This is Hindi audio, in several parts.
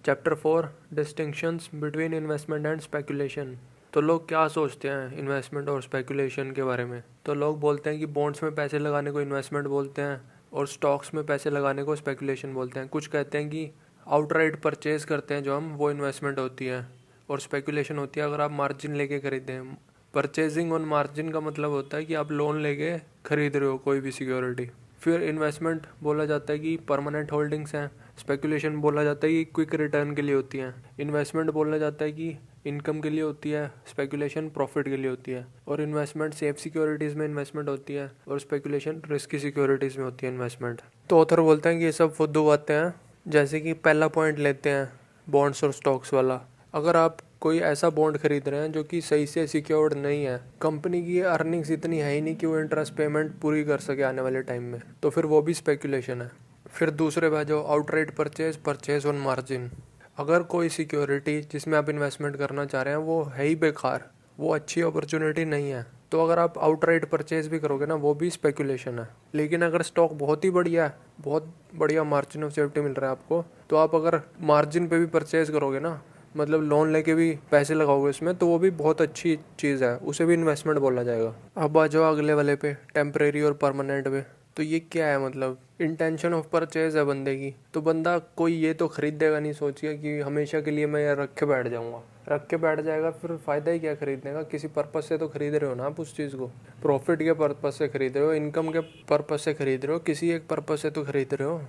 Chapter 4 distinctions between investment and speculation. तो लोग क्या सोचते हैं इन्वेस्टमेंट और स्पेकुलेशन के बारे में। तो लोग बोलते हैं कि बॉन्ड्स में पैसे लगाने को इन्वेस्टमेंट बोलते हैं और स्टॉक्स में पैसे लगाने को स्पेकुलेशन बोलते हैं। कुछ कहते हैं कि आउटराइट परचेज करते हैं जो हम, वो इन्वेस्टमेंट होती है और स्पेकुलेशन होती है अगर आप मार्जिन लेके खरीदते हैं। परचेजिंग ऑन मार्जिन का मतलब होता है कि आप लोन लेके खरीद रहे हो कोई भी सिक्योरिटी। फिर इन्वेस्टमेंट बोला जाता है कि परमानेंट होल्डिंग्स हैं। स्पेकुलेशन बोला जाता है कि क्विक रिटर्न के लिए होती है। इन्वेस्टमेंट बोला जाता है कि इनकम के लिए होती है। स्पेकुलेशन प्रॉफिट के लिए होती है। और इन्वेस्टमेंट सेफ सिक्योरिटीज़ में इन्वेस्टमेंट होती है और स्पेकुलेशन रिस्की सिक्योरिटीज़ में होती है इन्वेस्टमेंट। तो ऑथर बोलते हैं कि ये सब फुद्दू बातें हैं। जैसे कि पहला पॉइंट लेते हैं बॉन्ड्स और स्टॉक्स वाला। अगर आप कोई ऐसा बॉन्ड खरीद रहे हैं जो कि सही से सिक्योर्ड नहीं है, कंपनी की अर्निंग्स इतनी है ही नहीं कि वो इंटरेस्ट पेमेंट पूरी कर सके आने वाले टाइम में, तो फिर वो भी स्पेकुलेशन है। फिर दूसरे पे जो आउटराइट परचेज ऑन मार्जिन। अगर कोई सिक्योरिटी जिसमें आप इन्वेस्टमेंट करना चाह रहे हैं वो है ही बेकार, वो अच्छी अपॉर्चुनिटी नहीं है, तो अगर आप आउटराइट परचेज भी करोगे ना, वो भी स्पेकुलेशन है। लेकिन अगर स्टॉक बहुत ही बढ़िया है, बहुत बढ़िया मार्जिन ऑफ सेफ्टी मिल रहा है आपको, तो आप अगर मार्जिन पे भी परचेज करोगे ना, मतलब लोन लेके भी पैसे लगाओगे उसमें, तो वो भी बहुत अच्छी चीज़ है, उसे भी इन्वेस्टमेंट बोला जाएगा। अब आ जाओ अगले वाले पे, टेम्परेरी और परमानेंट पे। तो ये क्या है, मतलब इंटेंशन ऑफ परचेज है बंदे की। तो बंदा कोई ये तो खरीदेगा नहीं सोच के कि हमेशा के लिए मैं रख के बैठ जाऊंगा। रख के बैठ जाएगा फिर फायदा ही क्या खरीदने का। किसी पर्पज से तो खरीद रहे हो ना आप उस चीज़ को। प्रॉफिट के पर्पज से खरीद रहे हो, इनकम के पर्पज से खरीद रहे हो, किसी एक पर्पज से तो खरीद रहे हो।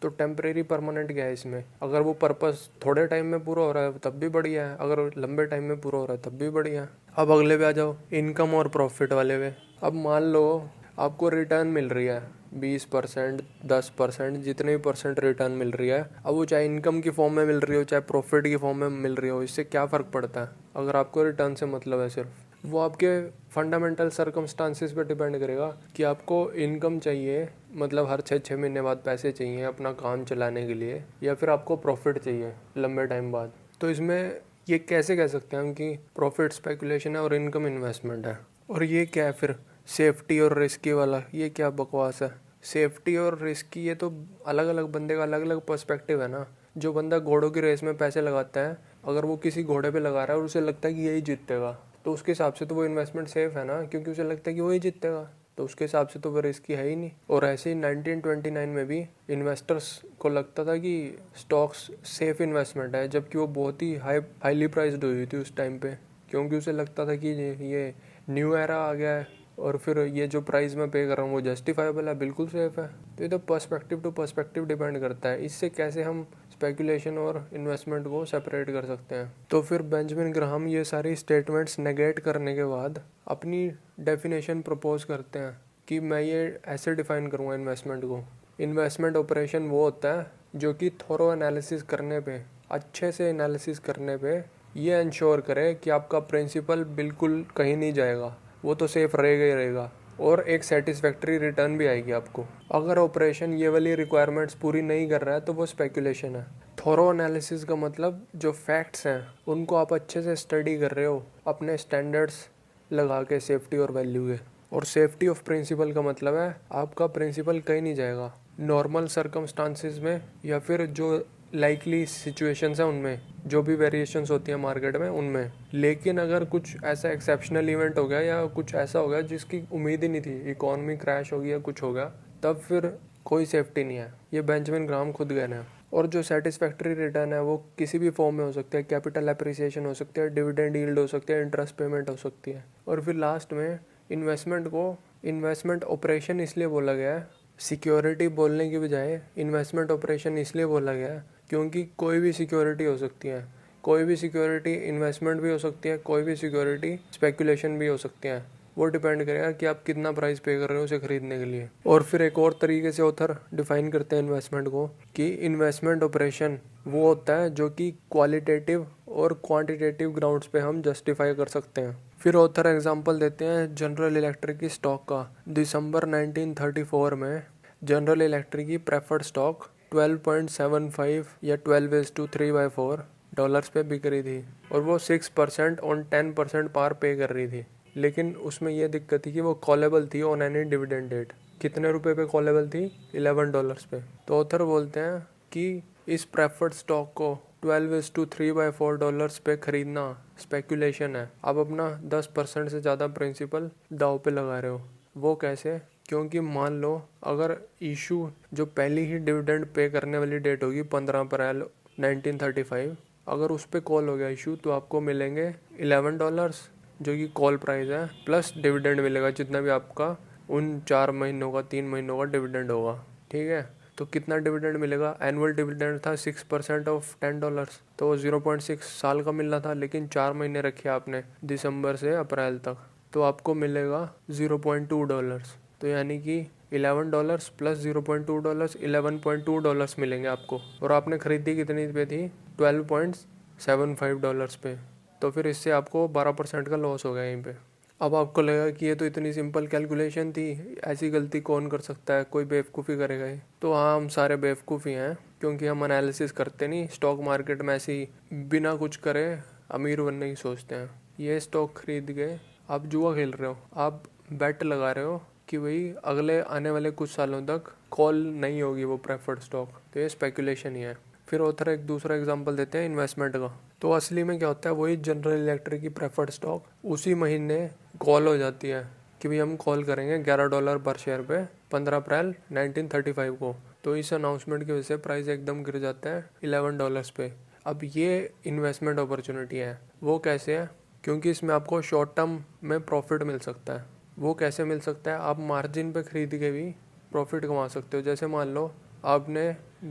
तो टेम्परेरी परमानेंट क्या है इसमें, अगर वो पर्पस थोड़े टाइम में पूरा हो रहा है तब भी बढ़िया है, अगर लंबे टाइम में पूरा हो रहा है तब भी बढ़िया है। अब अगले पे आ जाओ, इनकम और प्रॉफिट वाले पे। अब मान लो आपको रिटर्न मिल रही है 20%, 10%, जितने भी परसेंट रिटर्न मिल रही है। अब वो चाहे इनकम की फॉर्म में मिल रही हो चाहे प्रॉफिट की फॉर्म में मिल रही हो, इससे क्या फ़र्क पड़ता है अगर आपको रिटर्न से मतलब है सिर्फ। वो आपके फंडामेंटल सर्कमस्टांसिस पे डिपेंड करेगा कि आपको इनकम चाहिए, मतलब हर 6-6 महीने बाद पैसे चाहिए अपना काम चलाने के लिए, या फिर आपको प्रॉफिट चाहिए लंबे टाइम बाद। तो इसमें ये कैसे कह सकते हैं हम कि प्रॉफिट स्पेकुलेशन है और इनकम इन्वेस्टमेंट है। और ये क्या है फिर सेफ्टी और रिस्की वाला, ये क्या बकवास है। सेफ्टी और रिस्की ये तो अलग अलग बंदे का अलग अलग पर्सपेक्टिव है ना। जो बंदा घोड़ों की रेस में पैसे लगाता है, अगर वो किसी घोड़े पे लगा रहा है और उसे लगता है कि यही जीतेगा, तो उसके हिसाब से तो वो इन्वेस्टमेंट सेफ है ना, क्योंकि उसे लगता है कि वही जीतेगा, तो उसके हिसाब से तो वो रिस्की है ही नहीं। और ऐसे ही 1929 में भी इन्वेस्टर्स को लगता था कि स्टॉक्स सेफ इन्वेस्टमेंट है, जबकि वो बहुत ही हाईली प्राइस्ड हुई थी उस टाइम पे, क्योंकि उसे लगता था कि ये न्यू एरा आ गया है और फिर ये जो प्राइस मैं पे कर रहा हूँ वो जस्टिफाइबल है, बिल्कुल सेफ है। तो ये तो पर्सपेक्टिव टू पर्सपेक्टिव डिपेंड करता है। इससे कैसे हम स्पेकुलेशन और इन्वेस्टमेंट को सेपरेट कर सकते हैं। तो फिर बेंजामिन ग्राहम ये सारी स्टेटमेंट्स नेगेट करने के बाद अपनी डेफिनेशन प्रपोज करते हैं कि मैं ये ऐसे डिफाइन करूँगा इन्वेस्टमेंट को। इन्वेस्टमेंट ऑपरेशन वो होता है जो कि थोरो एनालिसिस करने पे, अच्छे से एनालिसिस करने पे ये इंश्योर करे कि आपका प्रिंसिपल बिल्कुल कहीं नहीं जाएगा, वो तो सेफ रहेगा ही रहेगा, और एक सेटिस्फैक्ट्री रिटर्न भी आएगी आपको। अगर ऑपरेशन ये वाली रिक्वायरमेंट्स पूरी नहीं कर रहा है तो वो स्पेकुलेशन है। थोरो एनालिसिस का मतलब जो फैक्ट्स हैं उनको आप अच्छे से स्टडी कर रहे हो अपने स्टैंडर्ड्स लगा के, सेफ्टी और वैल्यू के। और सेफ्टी ऑफ प्रिंसिपल का मतलब है आपका प्रिंसिपल कहीं नहीं जाएगा नॉर्मल सर्कमस्टांसिस में, या फिर जो लाइकली सिचुएशंस हैं उनमें, जो भी वेरिएशंस होती हैं मार्केट में उनमें। लेकिन अगर कुछ ऐसा एक्सेप्शनल इवेंट हो गया या कुछ ऐसा हो गया जिसकी उम्मीद ही नहीं थी, इकोनॉमी क्रैश हो गई या कुछ हो गया, तब फिर कोई सेफ्टी नहीं है। ये बेंजामिन ग्राहम खुद कहना है। और जो सेटिस्फैक्ट्री रिटर्न है वो किसी भी फॉर्म में हो सकता है, कैपिटल एप्रिसिएशन हो सकती है, डिविडेंड यील्ड हो सकती है, इंटरेस्ट पेमेंट हो सकती है। और फिर लास्ट में इन्वेस्टमेंट को इन्वेस्टमेंट ऑपरेशन इसलिए बोला गया है, सिक्योरिटी बोलने की बजाय इन्वेस्टमेंट ऑपरेशन इसलिए बोला गया है क्योंकि कोई भी सिक्योरिटी हो सकती है। कोई भी सिक्योरिटी इन्वेस्टमेंट भी हो सकती है, कोई भी सिक्योरिटी स्पेकुलेशन भी हो सकती है। वो डिपेंड करेगा कि आप कितना प्राइस पे कर रहे हो उसे खरीदने के लिए। और फिर एक और तरीके से ऑथर डिफाइन करते हैं इन्वेस्टमेंट को कि इन्वेस्टमेंट ऑपरेशन वो होता है जो कि क्वालिटेटिव और क्वांटिटेटिव ग्राउंड्स पे हम जस्टिफाई कर सकते हैं। फिर ऑथर एग्जांपल देते हैं जनरल इलेक्ट्रिक की स्टॉक का। दिसंबर 1934 में जनरल इलेक्ट्रिक की प्रेफर्ड स्टॉक 12.75 या 12:3/4 डॉलर्स पे बिक रही थी, और वो 6% ऑन 10% पार पे कर रही थी। लेकिन उसमें यह दिक्कत थी कि वो कॉलेबल थी ऑन एनी डिविडेंड डेट। कितने रुपए पे कॉलेबल थी? $11 पे। तो ऑथर बोलते हैं कि इस प्रेफर्ड स्टॉक को $12:3/4 पे खरीदना स्पेकुलेशन है। आप अपना 10% से ज़्यादा प्रिंसिपल दाव पे लगा रहे हो। वो कैसे? क्योंकि मान लो अगर इशू जो पहली ही डिविडेंड पे करने वाली डेट होगी 15 अप्रैल 1935, अगर उस पर कॉल हो गया इशू तो आपको मिलेंगे $11 जो कि कॉल प्राइस है, प्लस डिविडेंड मिलेगा जितना भी आपका उन 4 महीनों का 3 महीनों का डिविडेंड होगा। ठीक है, तो कितना डिविडेंड मिलेगा? एनुअल डिविडेंड था 6% ऑफ $10, तो 0.6 साल का मिलना था, लेकिन 4 महीने रखे आपने दिसंबर से अप्रैल तक, तो आपको मिलेगा $0.2। तो यानी कि $11 प्लस $0.2 $11.2 मिलेंगे आपको। और आपने खरीदी कितनी पे थी? $12.75 पे। तो फिर इससे आपको 12% का लॉस हो गया यहीं पे। अब आपको लगेगा कि ये तो इतनी सिंपल कैलकुलेशन थी, ऐसी गलती कौन कर सकता है, कोई बेवकूफ़ी करेगा ही। तो हाँ, हम सारे बेवकूफ़ी हैं, क्योंकि हम एनालिसिस करते नहीं स्टॉक मार्केट में, ऐसे ही बिना कुछ करे अमीर बनने की सोचते हैं। ये स्टॉक खरीद के आप जुआ खेल रहे हो, आप बेट लगा रहे हो कि भाई अगले आने वाले कुछ सालों तक कॉल नहीं होगी वो प्रेफर्ड स्टॉक, तो ये स्पेकुलेशन ही है। फिर ऑथर एक दूसरा एग्जांपल देते हैं इन्वेस्टमेंट का। तो असली में क्या होता है, वही जनरल इलेक्ट्रिक की प्रेफर्ड स्टॉक उसी महीने कॉल हो जाती है कि भाई हम कॉल करेंगे $11 पर शेयर पे 15 अप्रैल 1935 को। तो इस अनाउंसमेंट की वजह से प्राइस एकदम गिर जाता है $11 पे। अब ये इन्वेस्टमेंट अपॉर्चुनिटी है। वो कैसे है? क्योंकि इसमें आपको शॉर्ट टर्म में प्रॉफिट मिल सकता है। वो कैसे मिल सकता है? आप मार्जिन पे खरीद के भी प्रॉफिट कमा सकते हो। जैसे मान लो आपने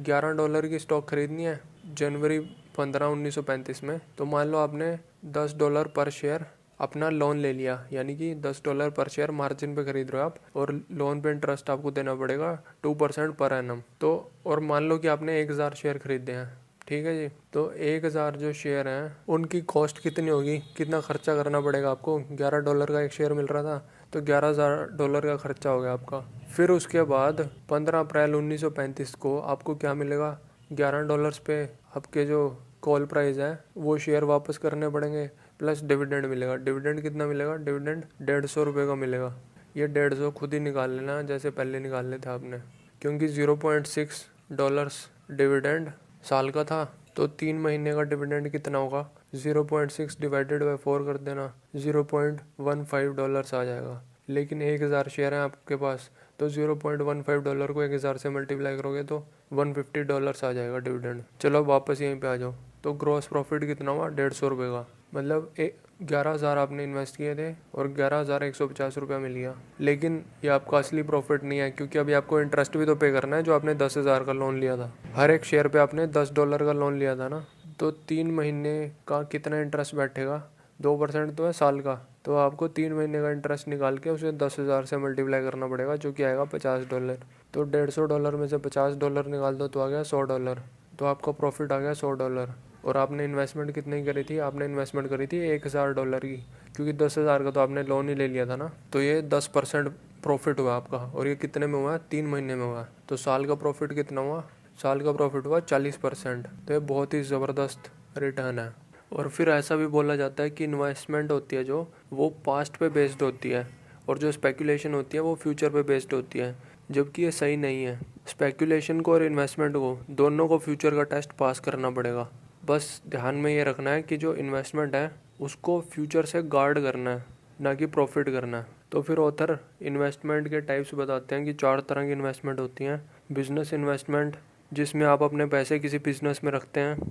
$11 की स्टॉक खरीदनी है जनवरी 15 1935 में, तो मान लो आपने $10 पर शेयर अपना लोन ले लिया, यानी कि $10 पर शेयर मार्जिन पे खरीद रहे हो आप, और लोन पे इंटरेस्ट आपको देना पड़ेगा 2% पर एनम। तो और मान लो कि आपने 1000 शेयर खरीदे हैं। ठीक है जी, तो 1000 जो शेयर हैं उनकी कॉस्ट कितनी होगी, कितना खर्चा करना पड़ेगा आपको? $11 का एक शेयर मिल रहा था, तो $11,000 का खर्चा हो गया आपका। फिर उसके बाद 15 अप्रैल 1935 को आपको क्या मिलेगा? $11 पे आपके जो कॉल प्राइस है वो शेयर वापस करने पड़ेंगे, प्लस डिविडेंड मिलेगा। डिविडेंड कितना मिलेगा? डिविडेंड ₹150 का मिलेगा। ये 150 खुद ही निकाल लेना जैसे पहले निकाल लेते आपने, क्योंकि $0.6 डिविडेंड साल का था, तो 3 महीने का डिविडेंड कितना होगा? 0.6 डिवाइडेड बाई 4 कर देना, $0.15 आ जाएगा। लेकिन 1000 शेयर हैं आपके पास, तो $0.15 को 1000 से मल्टीप्लाई करोगे तो $150 आ जाएगा डिविडेंड। चलो अब वापस यहीं पे आ जाओ। तो ग्रॉस प्रॉफिट कितना हुआ? ₹150 का। मतलब 11,000 आपने इन्वेस्ट किए थे और 11,150 रुपया मिल गया। लेकिन ये आपका असली प्रॉफिट नहीं है, क्योंकि अभी आपको इंटरेस्ट भी तो पे करना है जो आपने 10,000 का लोन लिया था। हर एक शेयर पे आपने $10 का लोन लिया था ना, तो 3 महीने का कितना इंटरेस्ट बैठेगा? 2% तो है साल का, तो आपको 3 महीने का इंटरेस्ट निकाल के उसे 10,000 से मल्टीप्लाई करना पड़ेगा, जो कि आएगा $50। तो $150 में से $50 निकाल दो तो आ गया $100। तो आपका प्रॉफिट आ गया $100। और आपने इन्वेस्टमेंट कितनी करी थी? आपने इन्वेस्टमेंट करी थी $1,000 की, क्योंकि 10,000 का तो आपने लोन ही ले लिया था ना। तो ये 10% प्रॉफिट हुआ आपका, और ये कितने में हुआ? 3 महीने में हुआ। तो साल का प्रॉफिट कितना हुआ? साल का प्रॉफिट हुआ 40%। तो ये बहुत ही ज़बरदस्त रिटर्न है। और फिर ऐसा भी बोला जाता है कि इन्वेस्टमेंट होती है जो, वो पास्ट पे बेस्ड होती है, और जो स्पेकुलेशन होती है वो फ्यूचर पे बेस्ड होती है, जबकि ये सही नहीं है। स्पेकुलेशन को और इन्वेस्टमेंट को दोनों को फ्यूचर का टेस्ट पास करना पड़ेगा। बस ध्यान में ये रखना है कि जो इन्वेस्टमेंट है उसको फ्यूचर से गार्ड करना है, ना कि प्रॉफिट करना है। तो फिर ऑथर इन्वेस्टमेंट के टाइप्स बताते हैं कि 4 तरह की इन्वेस्टमेंट होती हैं। बिजनेस इन्वेस्टमेंट, जिसमें आप अपने पैसे किसी बिजनेस में रखते हैं।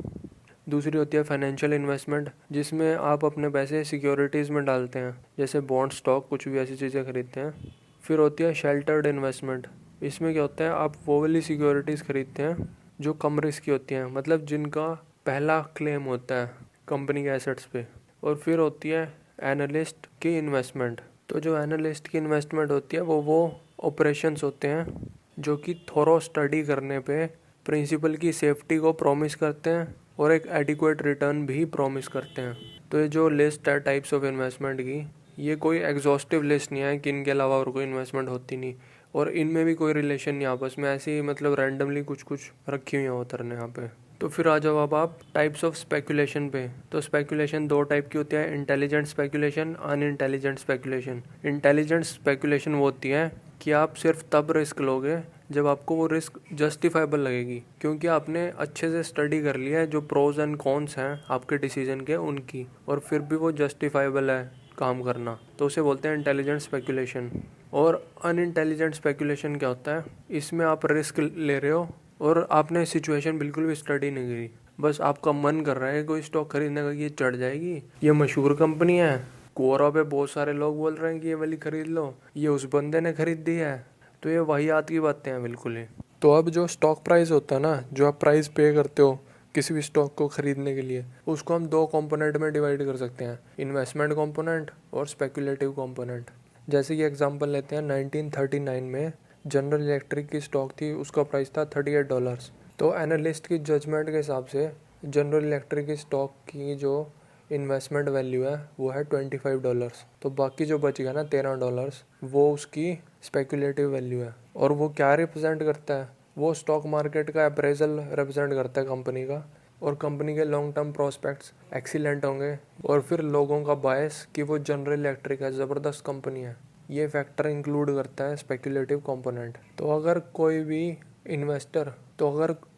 दूसरी होती है फाइनेंशियल इन्वेस्टमेंट, जिसमें आप अपने पैसे सिक्योरिटीज़ में डालते हैं, जैसे बॉन्ड, स्टॉक, कुछ भी ऐसी चीज़ें खरीदते हैं। फिर होती है शेल्टर्ड इन्वेस्टमेंट। इसमें क्या होता है, आप वो वाली सिक्योरिटीज़ खरीदते हैं जो कम रिस्क की होती हैं, मतलब जिनका पहला क्लेम होता है कंपनी के एसेट्स पे। और फिर होती है एनालिस्ट की इन्वेस्टमेंट। तो जो एनालिस्ट की इन्वेस्टमेंट होती है वो ऑपरेशंस होते हैं जो कि थोरो स्टडी करने पे प्रिंसिपल की सेफ्टी को प्रॉमिस करते हैं और एक एडिक्वेट रिटर्न भी प्रॉमिस करते हैं। तो ये जो लिस्ट है टाइप्स ऑफ इन्वेस्टमेंट की, ये कोई एग्जॉस्टिव लिस्ट नहीं है कि इनके अलावा और कोई इन्वेस्टमेंट होती नहीं, और इनमें भी कोई रिलेशन नहीं आपस में, ऐसे ही मतलब रैंडमली कुछ कुछ रखी हुई है ऑथर ने यहाँ पे। तो फिर आ जाओ अब आप टाइप्स ऑफ स्पेकुलेशन पे। तो स्पेकुलेशन 2 टाइप की होती है, intelligent speculation, unintelligent speculation. Intelligent speculation वो होती है कि आप सिर्फ तब रिस्क लोगे जब आपको वो रिस्क जस्टिफाइबल लगेगी, क्योंकि आपने अच्छे से स्टडी कर लिया है जो प्रोज एंड कॉन्स हैं आपके डिसीजन के उनकी, और फिर भी वो जस्टिफाइबल है काम करना, तो उसे बोलते हैं इंटेलिजेंट स्पेकुलेशन। और अनइंटेलिजेंट स्पेकुलेशन क्या होता है, इसमें आप रिस्क ले रहे हो और आपने सिचुएशन बिल्कुल भी स्टडी नहीं करी, बस आपका मन कर रहा है कोई स्टॉक खरीदने का, ये चढ़ जाएगी, ये मशहूर कंपनी है, कोरा पे बहुत सारे लोग बोल रहे हैं कि ये वाली खरीद लो, ये उस बंदे ने खरीद दी है, तो ये वाहियात की बातें हैं बिल्कुल ही। तो अब जो स्टॉक प्राइस होता है ना, जो आप प्राइस पे करते हो किसी भी स्टॉक को खरीदने के लिए, उसको हम दो कंपोनेंट में डिवाइड कर सकते हैं, इन्वेस्टमेंट कंपोनेंट और स्पेकुलेटिव कंपोनेंट। जैसे कि एग्जांपल लेते हैं, 1939 में जनरल इलेक्ट्रिक की स्टॉक थी, उसका प्राइस था $38। तो एनालिस्ट की जजमेंट के हिसाब से जनरल इलेक्ट्रिक की स्टॉक की जो इन्वेस्टमेंट वैल्यू है वो है $25। तो बाकी जो बच गया ना $13, वो उसकी स्पेकुलेटिव वैल्यू है। और वो क्या रिप्रेजेंट करता है, वो स्टॉक मार्केट का अप्रेजल रिप्रेजेंट करता है कंपनी का, और कंपनी के लॉन्ग टर्म प्रोस्पेक्ट्स एक्सीलेंट होंगे, और फिर लोगों का बायस कि वो जनरल इलेक्ट्रिक है, ज़बरदस्त कंपनी है, ये फैक्टर इंक्लूड करता है स्पेकुलेटिव कंपोनेंट। तो अगर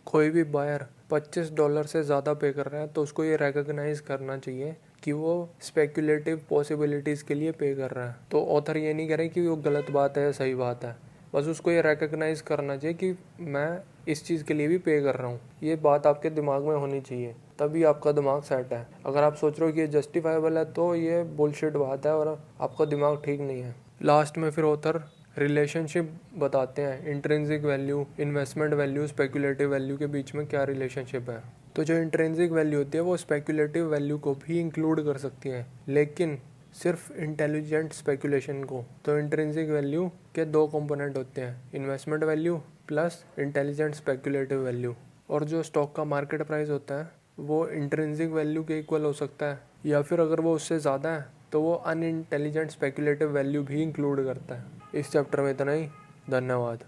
कोई भी बायर $25 से ज़्यादा पे कर रहा है, तो उसको ये रिकग्नाइज करना चाहिए कि वो स्पेकुलेटिव पॉसिबिलिटीज़ के लिए पे कर रहा है। तो ऑथर ये नहीं कह रहे कि वो गलत बात है या सही बात है, बस उसको ये रिकग्नाइज करना चाहिए कि मैं इस चीज़ के लिए भी पे कर रहा हूँ। ये बात आपके दिमाग में होनी चाहिए, तभी आपका दिमाग सेट है। अगर आप सोच रहे हो कि ये जस्टिफाइबल है, तो ये बुलशिट बात है और आपका दिमाग ठीक नहीं है। लास्ट में फिर ऑथर रिलेशनशिप बताते हैं, intrinsic value, investment value, speculative value के बीच में क्या रिलेशनशिप है। तो जो इंट्रिंसिक वैल्यू होती है वो स्पेकुलेटिव वैल्यू को भी इंक्लूड कर सकती है, लेकिन सिर्फ इंटेलिजेंट स्पेकुलेशन को। तो इंट्रिंसिक वैल्यू के दो कंपोनेंट होते हैं, investment value plus intelligent speculative value. और जो स्टॉक का मार्केट प्राइस होता है वो इंट्रिंसिक वैल्यू के इक्वल हो सकता है, या फिर अगर वो उससे ज़्यादा है तो वो अनइंटेलिजेंट स्पेकुलेटिव वैल्यू भी इंक्लूड करता है। इस चैप्टर में इतना ही। धन्यवाद।